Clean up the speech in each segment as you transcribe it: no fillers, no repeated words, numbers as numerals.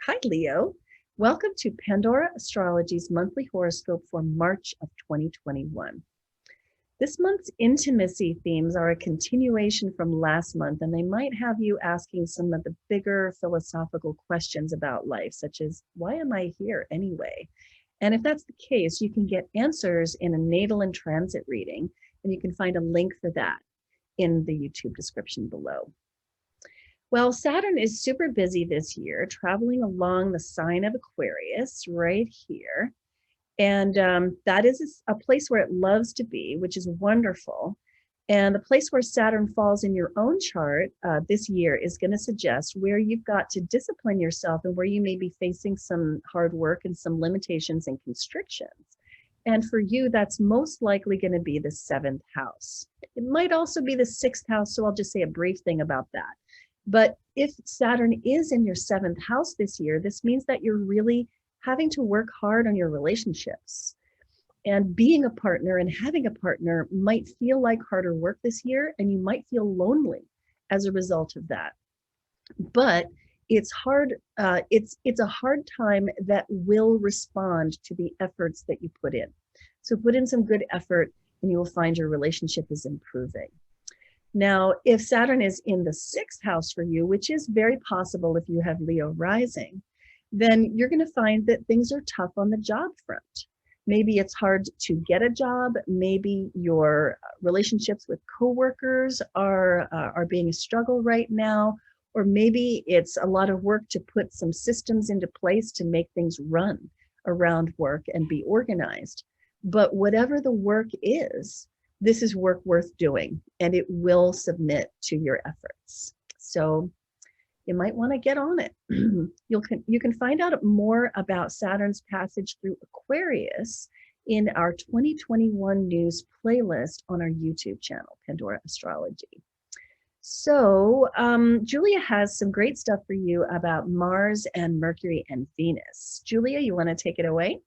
Hi, Leo. Welcome to Pandora Astrology's monthly horoscope for March of 2021. This month's intimacy themes are a continuation from last month, and they might have you asking some of the bigger philosophical questions about life, such as, why am I here anyway? And if that's the case, you can get answers in a natal and transit reading, and you can find a link for that in the YouTube description below. Well, Saturn is super busy this year, traveling along the sign of Aquarius right here. And that is a place where it loves to be, which is wonderful. And the place where Saturn falls in your own chart this year is going to suggest where you've got to discipline yourself and where you may be facing some hard work and some limitations and constrictions. And for you, that's most likely going to be the 7th house. It might also be the 6th house, so I'll just say a brief thing about that. But if Saturn is in your 7th house this year, this means that you're really having to work hard on your relationships. And being a partner and having a partner might feel like harder work this year, and you might feel lonely as a result of that. But it's hard. It's a hard time that will respond to the efforts that you put in. So put in some good effort, and you will find your relationship is improving. Now, if Saturn is in the 6th house for you, which is very possible if you have Leo rising, then you're going to find that things are tough on the job front. Maybe it's hard to get a job. Maybe your relationships with coworkers are being a struggle right now. Or maybe it's a lot of work to put some systems into place to make things run around work and be organized. But whatever the work is, this is work worth doing, and it will submit to your efforts. So you might want to get on it. You can find out more about Saturn's passage through Aquarius in our 2021 news playlist on our YouTube channel, Pandora Astrology. So Julia has some great stuff for you about Mars and Mercury and Venus. Julia, you want to take it away?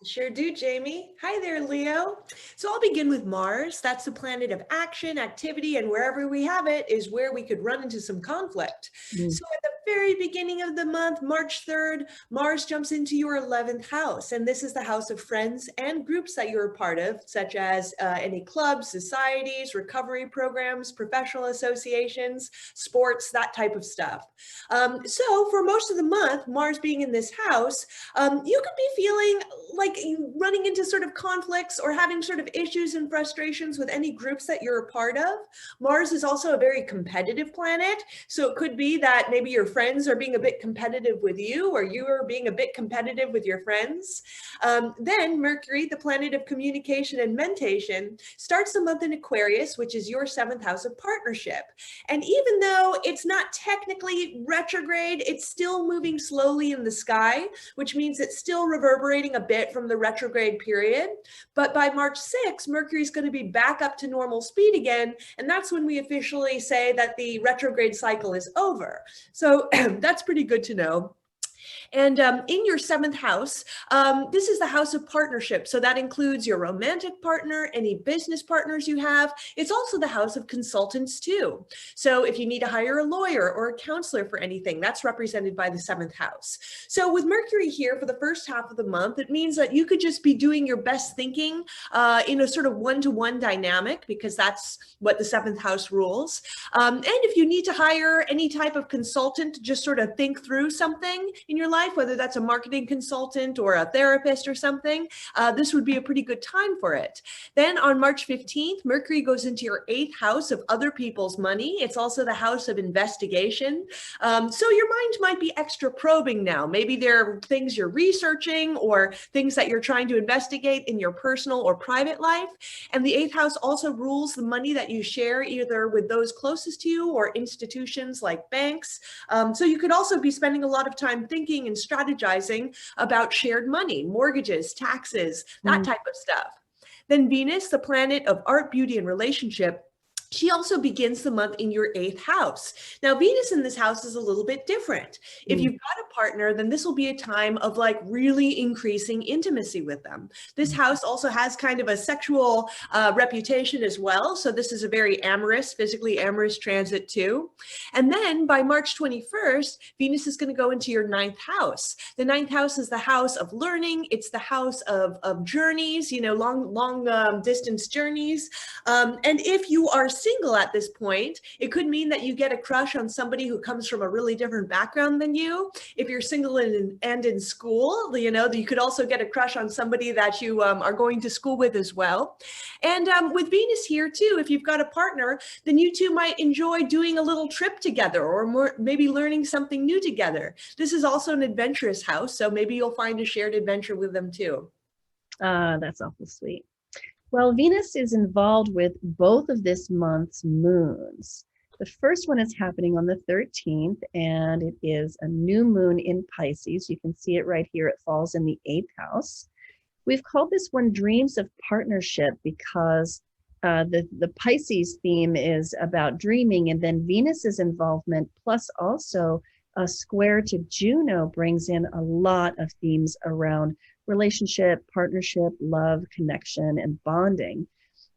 Sure do, Jamie. Hi there, Leo. So I'll begin with Mars. That's the planet of action, activity, and wherever we have it is where we could run into some conflict. So at the very beginning of the month, March 3rd, Mars jumps into your 11th house. And this is the house of friends and groups that you're a part of, such as any clubs, societies, recovery programs, professional associations, sports, that type of stuff. So for most of the month, Mars being in this house, you could be feeling like running into sort of conflicts or having sort of issues and frustrations with any groups that you're a part of. Mars is also a very competitive planet. So it could be that maybe your friends are being a bit competitive with you, or you are being a bit competitive with your friends. Then Mercury, the planet of communication and mentation, starts the month in Aquarius, which is your 7th house of partnership. And even though it's not technically retrograde, it's still moving slowly in the sky, which means it's still reverberating a bit from the retrograde period. But by March 6th, Mercury is going to be back up to normal speed again. And that's when we officially say that the retrograde cycle is over. So that's pretty good to know. And in your 7th house, this is the house of partnership. So that includes your romantic partner, any business partners you have. It's also the house of consultants too. So if you need to hire a lawyer or a counselor for anything, that's represented by the 7th house. So with Mercury here for the first half of the month, it means that you could just be doing your best thinking in a sort of one-to-one dynamic, because that's what the 7th house rules. And if you need to hire any type of consultant to just sort of think through something in your life, whether that's a marketing consultant or a therapist or something, this would be a pretty good time for it. Then on March 15th, Mercury goes into your 8th house of other people's money. It's also the house of investigation. So your mind might be extra probing now. Maybe there are things you're researching or things that you're trying to investigate in your personal or private life. And the 8th house also rules the money that you share either with those closest to you or institutions like banks. So you could also be spending a lot of time thinking and strategizing about shared money, mortgages, taxes, that type of stuff. Then Venus, the planet of art, beauty, and relationship, she also begins the month in your 8th house. Now, Venus in this house is a little bit different. If you've got a partner, then this will be a time of like really increasing intimacy with them. This house also has kind of a sexual reputation as well. So this is a very amorous, physically amorous transit too. And then by March 21st, Venus is going to go into your ninth house. The ninth house is the house of learning. It's the house of journeys, you know, long distance journeys. And if you are single at this point, it could mean that you get a crush on somebody who comes from a really different background than you. If you're single and in school, you know, you could also get a crush on somebody that you are going to school with as well. And with Venus here too, if you've got a partner, then you two might enjoy doing a little trip together, or maybe learning something new together. This is also an adventurous house, so maybe you'll find a shared adventure with them too. That's awful sweet. Well, Venus is involved with both of this month's moons. The first one is happening on the 13th, and it is a new moon in Pisces. You can see it right here. It falls in the 8th house. We've called this one Dreams of Partnership because the Pisces theme is about dreaming, and then Venus's involvement, plus also a square to Juno, brings in a lot of themes around relationship, partnership, love, connection, and bonding,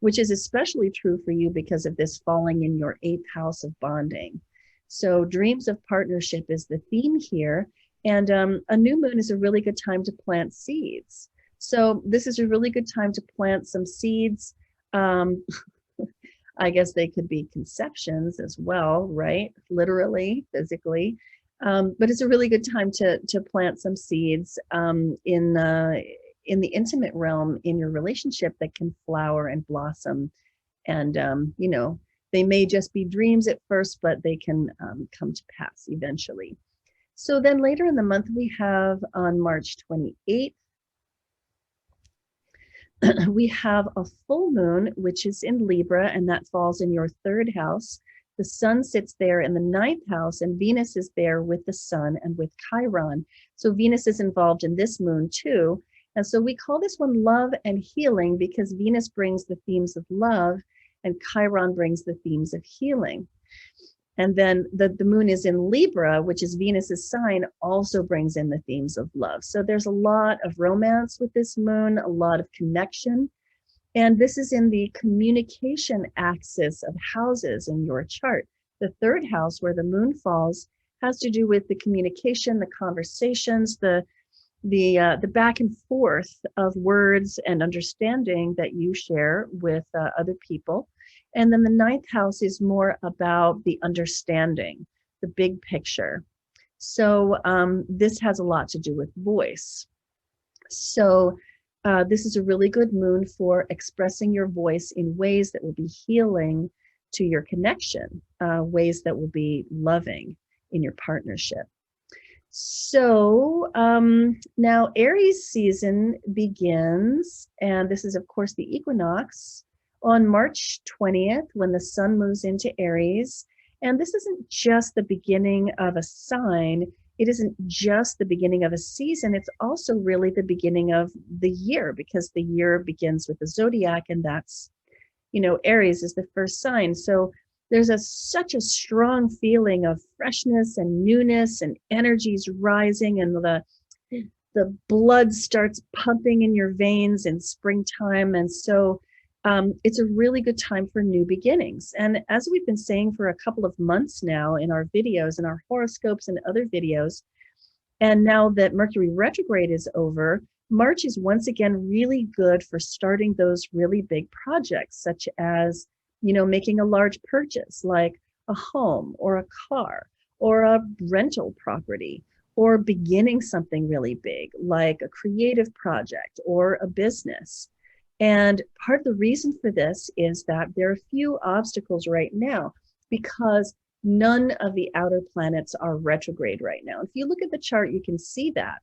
which is especially true for you because of this falling in your 8th house of bonding. So Dreams of Partnership is the theme here, and a new moon is a really good time to plant seeds. So this is a really good time to plant some seeds. I guess they could be conceptions as well, right? Literally, physically. But it's a really good time to plant some seeds in the intimate realm in your relationship that can flower and blossom. And, you know, they may just be dreams at first, but they can come to pass eventually. So then later in the month, we have on March 28th, we have a full moon, which is in Libra, and that falls in your 3rd house. The sun sits there in the 9th house, and Venus is there with the sun and with Chiron. So Venus is involved in this moon too. And so we call this one Love and Healing because Venus brings the themes of love and Chiron brings the themes of healing. And then the moon is in Libra, which is Venus's sign, also brings in the themes of love. So there's a lot of romance with this moon, a lot of connection. And this is in the communication axis of houses in your chart. The 3rd house, where the moon falls, has to do with the communication, the conversations, the back and forth of words and understanding that you share with other people. And then the 9th house is more about the understanding, the big picture. So this has a lot to do with voice. So this is a really good moon for expressing your voice in ways that will be healing to your connection, ways that will be loving in your partnership. So now Aries season begins, and this is of course the equinox on March 20th when the sun moves into Aries. And this isn't just the beginning of a sign. It isn't just the beginning of a season. It's also really the beginning of the year, because the year begins with the zodiac, and that's, you know, Aries is the first sign. So there's such a strong feeling of freshness and newness and energies rising, and the blood starts pumping in your veins in springtime. And so it's a really good time for new beginnings. And as we've been saying for a couple of months now in our videos and our horoscopes and other videos, and now that Mercury retrograde is over, March is once again really good for starting those really big projects, such as, you know, making a large purchase like a home or a car or a rental property, or beginning something really big like a creative project or a business. And part of the reason for this is that there are a few obstacles right now because none of the outer planets are retrograde right now. If you look at the chart, you can see that.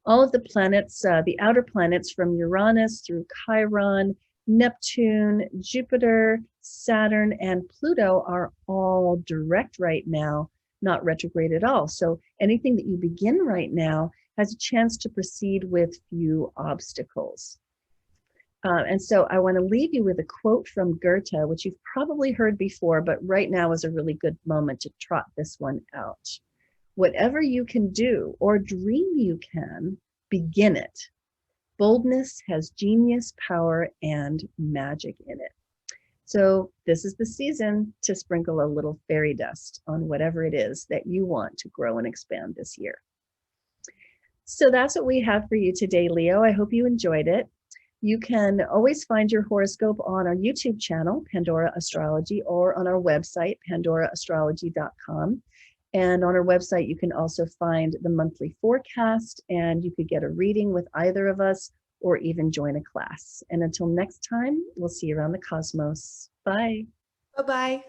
All of the planets, the outer planets from Uranus through Chiron, Neptune, Jupiter, Saturn, and Pluto are all direct right now, not retrograde at all. So anything that you begin right now has a chance to proceed with few obstacles. And so I want to leave you with a quote from Goethe, which you've probably heard before, but right now is a really good moment to trot this one out. Whatever you can do or dream you can, begin it. Boldness has genius, power, and magic in it. So this is the season to sprinkle a little fairy dust on whatever it is that you want to grow and expand this year. So that's what we have for you today, Leo. I hope you enjoyed it. You can always find your horoscope on our YouTube channel, Pandora Astrology, or on our website, pandoraastrology.com. And on our website, you can also find the monthly forecast, and you could get a reading with either of us or even join a class. And until next time, we'll see you around the cosmos. Bye. Bye-bye.